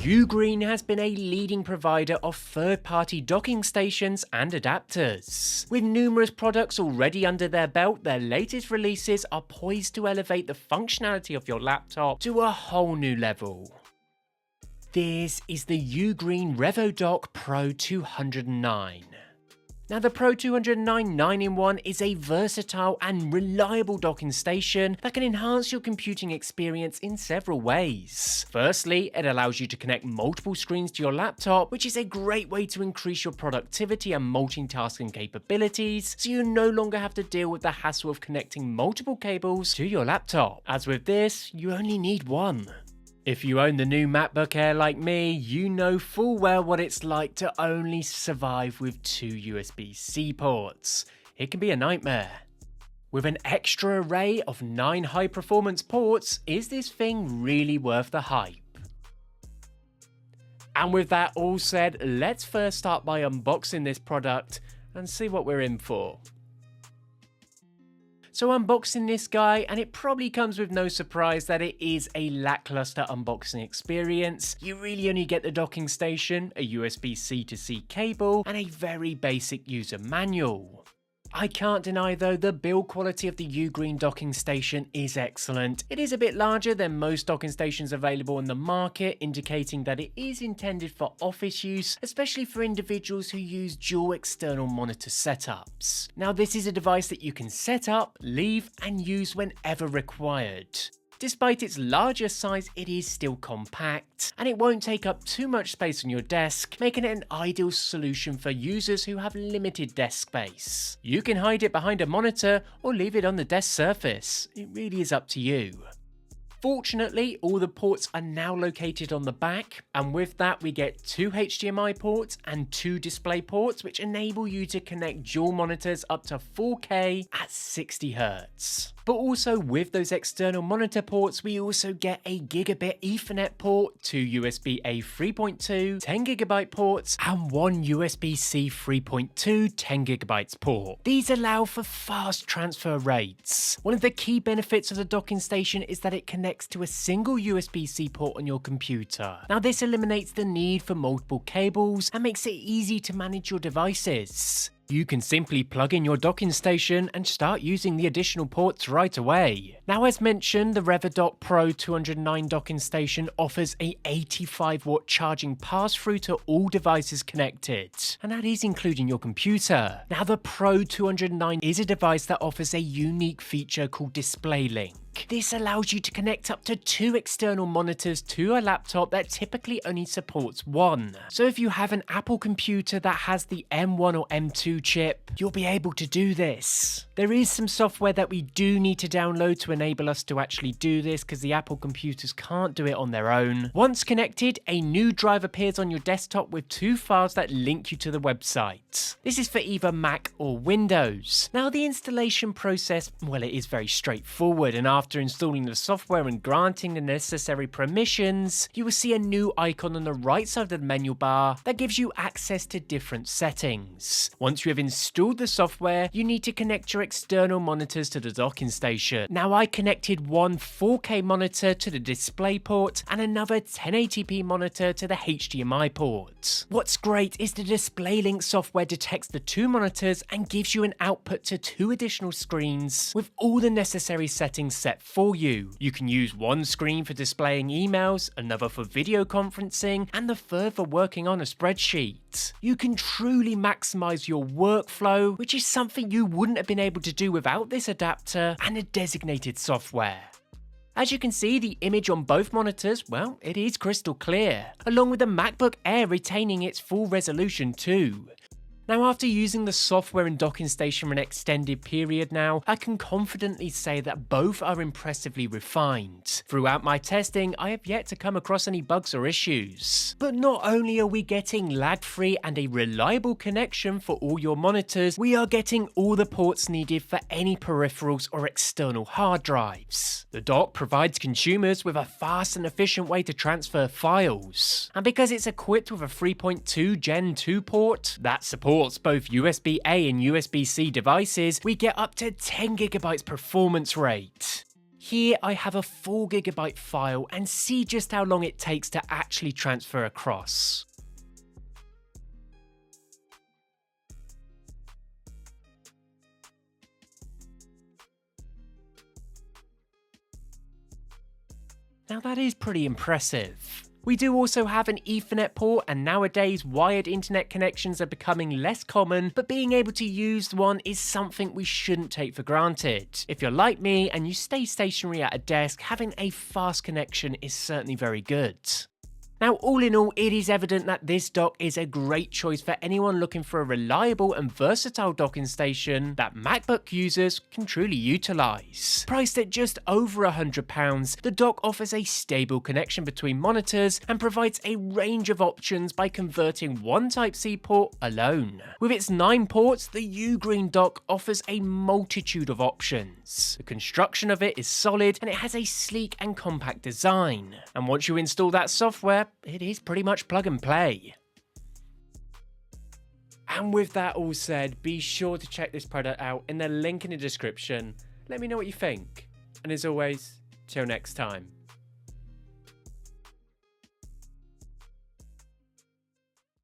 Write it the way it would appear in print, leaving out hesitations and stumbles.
UGREEN has been a leading provider of third-party docking stations and adapters. With numerous products already under their belt, their latest releases are poised to elevate the functionality of your laptop to a whole new level. This is the UGREEN Revodok Pro 209. Now the Pro 209 9-in-1 is a versatile and reliable docking station that can enhance your computing experience in several ways. Firstly, it allows you to connect multiple screens to your laptop, which is a great way to increase your productivity and multitasking capabilities, so you no longer have to deal with the hassle of connecting multiple cables to your laptop. As with this, you only need one. If you own the new Macbook Air like me, you know full well what it's like to only survive with 2 USB-C ports. It can be a nightmare. With an extra array of 9 high-performance ports, is this thing really worth the hype? And with that all said, let's first start by unboxing this product and see what we're in for. So unboxing this guy, and it probably comes with no surprise that it is a lackluster unboxing experience. You really only get the docking station, a USB-C to C cable, and a very basic user manual. I can't deny though, the build quality of the UGREEN docking station is excellent. It is a bit larger than most docking stations available in the market, indicating that it is intended for office use, especially for individuals who use dual external monitor setups. Now this is a device that you can set up, leave, and use whenever required. Despite its larger size, it is still compact, and it won't take up too much space on your desk, making it an ideal solution for users who have limited desk space. You can hide it behind a monitor or leave it on the desk surface. It really is up to you. Fortunately, all the ports are now located on the back, and with that we get 2 HDMI ports and 2 display ports, which enable you to connect dual monitors up to 4K at 60 Hz. But also with those external monitor ports, we also get a gigabit Ethernet port, 2 USB-A 3.2 10GB ports, and 1 USB-C 3.2 10GB port. These allow for fast transfer rates. One of the key benefits of the docking station is that it connects to a single USB-C port on your computer. Now this eliminates the need for multiple cables and makes it easy to manage your devices. You can simply plug in your docking station and start using the additional ports right away. Now as mentioned, the Revodok Pro 209 docking station offers a 85-watt charging pass-through to all devices connected, and that is including your computer. Now the Pro 209 is a device that offers a unique feature called DisplayLink. This allows you to connect up to 2 external monitors to a laptop that typically only supports 1. So if you have an Apple computer that has the M1 or M2 chip, you'll be able to do this. There is some software that we do need to download to enable us to actually do this, because the Apple computers can't do it on their own. Once connected, a new drive appears on your desktop with 2 files that link you to the website. This is for either Mac or Windows. Now the installation process, well, it is very straightforward, and after installing the software and granting the necessary permissions, you will see a new icon on the right side of the menu bar that gives you access to different settings. Once you have installed the software, you need to connect your external monitors to the docking station. Now I connected one 4K monitor to the display port and another 1080p monitor to the HDMI port. What's great is the DisplayLink software detects the 2 monitors and gives you an output to 2 additional screens with all the necessary settings set for you. You can use one screen for displaying emails, another for video conferencing, and the third for working on a spreadsheet. You can truly maximize your workflow, which is something you wouldn't have been able to do without this adapter and a designated software. As you can see, the image on both monitors, well, it is crystal clear, along with the MacBook Air retaining its full resolution too. Now after using the software and docking station for an extended period now, I can confidently say that both are impressively refined. Throughout my testing, I have yet to come across any bugs or issues. But not only are we getting lag-free and a reliable connection for all your monitors, we are getting all the ports needed for any peripherals or external hard drives. The dock provides consumers with a fast and efficient way to transfer files. And because it's equipped with a 3.2 Gen 2 port that supports both USB-A and USB-C devices, we get up to 10GB performance rate. Here I have a 4GB file and see just how long it takes to actually transfer across. Now that is pretty impressive. We do also have an Ethernet port, and nowadays wired internet connections are becoming less common, but being able to use one is something we shouldn't take for granted. If you're like me and you stay stationary at a desk, having a fast connection is certainly very good. Now, all in all, it is evident that this dock is a great choice for anyone looking for a reliable and versatile docking station that MacBook users can truly utilise. Priced at just over £100, the dock offers a stable connection between monitors and provides a range of options by converting one Type-C port alone. With its 9 ports, the UGREEN dock offers a multitude of options. The construction of it is solid and it has a sleek and compact design. And once you install that software, it is pretty much plug and play. And with that all said, be sure to check this product out in the link in the description. Let me know what you think. And as always, till next time.